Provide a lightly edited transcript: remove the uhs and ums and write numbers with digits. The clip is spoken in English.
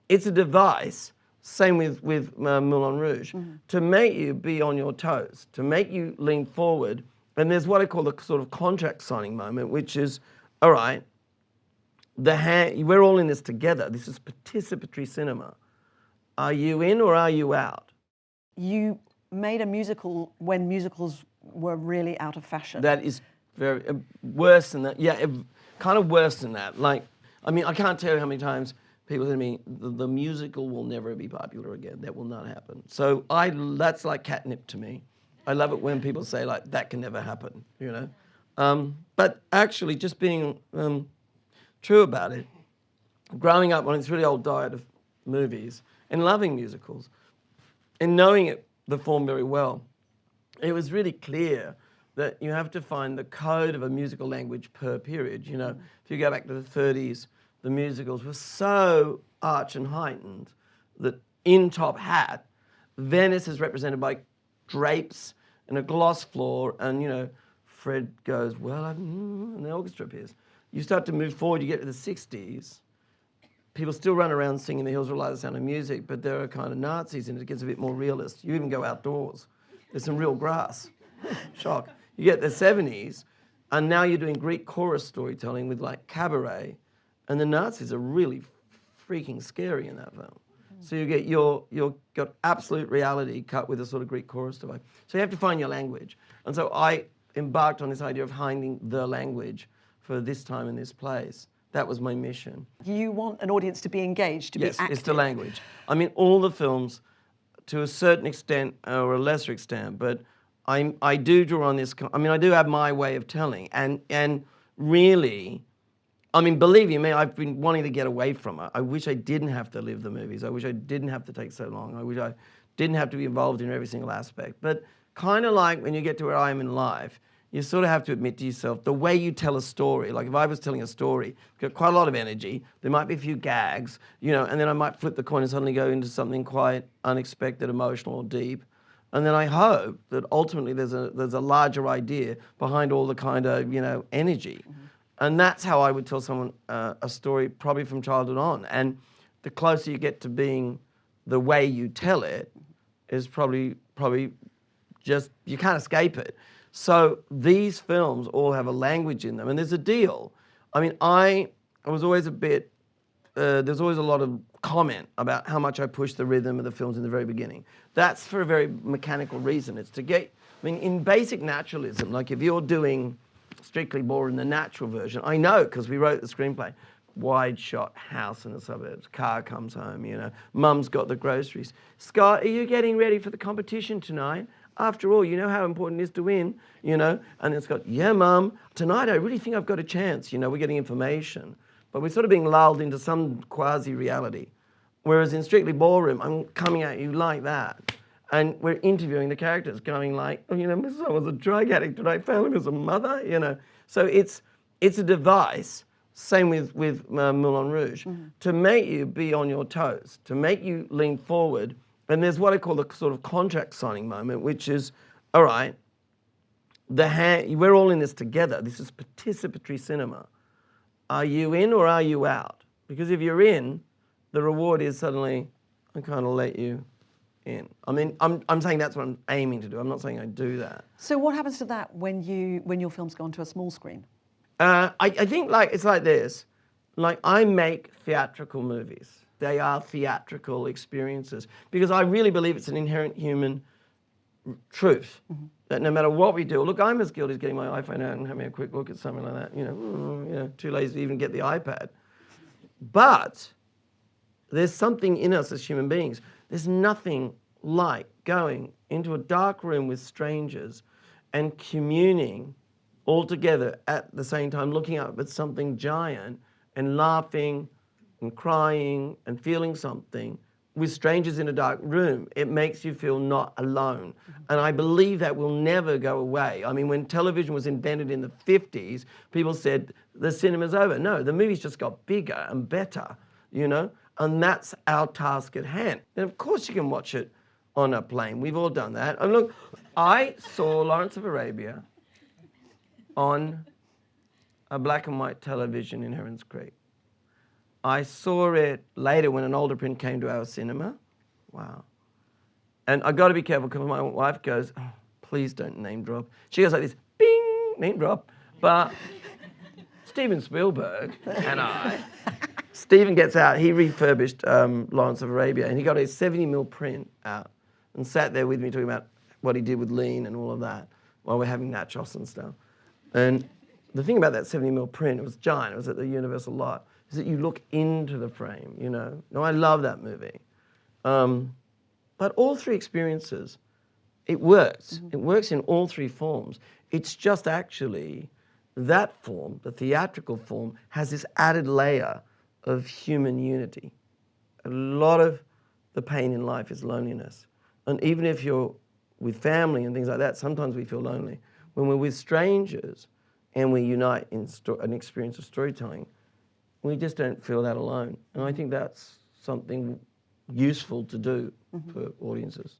it's a device, same with Moulin Rouge, to make you be on your toes, to make you lean forward. And there's what I call the sort of contract signing moment, which is, all right, we're all in this together. This is participatory cinema. Are you in or are you out? You made a musical when musicals were really out of fashion. That is very worse than that. Yeah, kind of worse than that. Like, I mean, I can't tell you how many times people say to me, the musical will never be popular again. That will not happen. So that's like catnip to me. I love it when people say, like, that can never happen, you know? But actually, just being true about it, growing up on this really old diet of movies and loving musicals and knowing the form very well, it was really clear that you have to find the code of a musical language per period. You know, if you go back to the 30s, the musicals were so arch and heightened that in Top Hat, Venice is represented by drapes and a gloss floor, and you know, Fred goes, well, and the orchestra appears. You start to move forward, you get to the 60s, people still run around singing The Hills Rely the Sound of Music, but there are kind of Nazis in it. It gets a bit more realist. You even go outdoors. There's some real grass. Shock. You get the 70s, and now you're doing Greek chorus storytelling with like cabaret, and the Nazis are really freaking scary in that film. So you get you've got absolute reality cut with a sort of Greek chorus device. So you have to find your language. And so I embarked on this idea of finding the language for this time and this place. That was my mission. You want an audience to be engaged, to be active. Yes, it's the language. I mean, all the films, to a certain extent or a lesser extent, but I do draw on this. I mean, I do have my way of telling, and really, I mean, believe you me, I've been wanting to get away from it. I wish I didn't have to live the movies. I wish I didn't have to take so long. I wish I didn't have to be involved in every single aspect. But kind of like when you get to where I am in life, you sort of have to admit to yourself, the way you tell a story, like if I was telling a story, it's got quite a lot of energy, there might be a few gags, you know, and then I might flip the coin and suddenly go into something quite unexpected, emotional, or deep. And then I hope that ultimately there's a larger idea behind all the kind of, you know, energy. And that's how I would tell someone a story, probably from childhood on. And the closer you get to being the way you tell it is probably just, you can't escape it. So these films all have a language in them, and there's a deal. I mean, I was always a bit, there's always a lot of comment about how much I push the rhythm of the films in the very beginning. That's for a very mechanical reason. It's to get, I mean, in basic naturalism, like if you're doing Strictly Ballroom, the natural version, I know because we wrote the screenplay, wide shot house in the suburbs, car comes home, you know, mum's got the groceries. Scott, are you getting ready for the competition tonight? After all, you know how important it is to win, you know? And then Scott, yeah, mum, tonight I really think I've got a chance, you know, we're getting information. But we're sort of being lulled into some quasi-reality. Whereas in Strictly Ballroom, I'm coming at you like that. And we're interviewing the characters going like, oh, you know, my son was a drug addict and I found him as a mother, you know? So it's a device, same with Moulin Rouge, to make you be on your toes, to make you lean forward. And there's what I call the sort of contract signing moment, which is, all right, we're all in this together. This is participatory cinema. Are you in or are you out? Because if you're in, the reward is suddenly, I kind of let you in. I mean, I'm saying that's what I'm aiming to do. I'm not saying I do that. So what happens to that when your films go onto a small screen? I think like it's like this. Like I make theatrical movies. They are theatrical experiences because I really believe it's an inherent human truth that no matter what we do, look, I'm as guilty as getting my iPhone out and having a quick look at something like that. You know, too lazy to even get the iPad. But there's something in us as human beings. There's nothing like going into a dark room with strangers and communing all together at the same time, looking up at something giant and laughing and crying and feeling something with strangers in a dark room. It makes you feel not alone. And I believe that will never go away. I mean, when television was invented in the 50s, people said the cinema's over. No, the movies just got bigger and better, you know? And that's our task at hand. And of course you can watch it on a plane. We've all done that. And look, I saw Lawrence of Arabia on a black and white television in Herons Creek. I saw it later when an older print came to our cinema. Wow. And I got to be careful because my wife goes, oh, please don't name drop. She goes like this, bing, name drop. But Steven Spielberg and Steven gets out, he refurbished Lawrence of Arabia, and he got a 70mm print out and sat there with me talking about what he did with Lean and all of that while we're having nachos and stuff. And the thing about that 70mm print, it was giant, it was at the Universal Lot, is that you look into the frame, you know. Now, I love that movie. But all three experiences, it works. Mm-hmm. It works in all three forms. It's just actually that form, the theatrical form, has this added layer of human unity. A lot of the pain in life is loneliness. And even if you're with family and things like that, sometimes we feel lonely. When we're with strangers and we unite in an experience of storytelling, we just don't feel that alone. And I think that's something useful to do for audiences.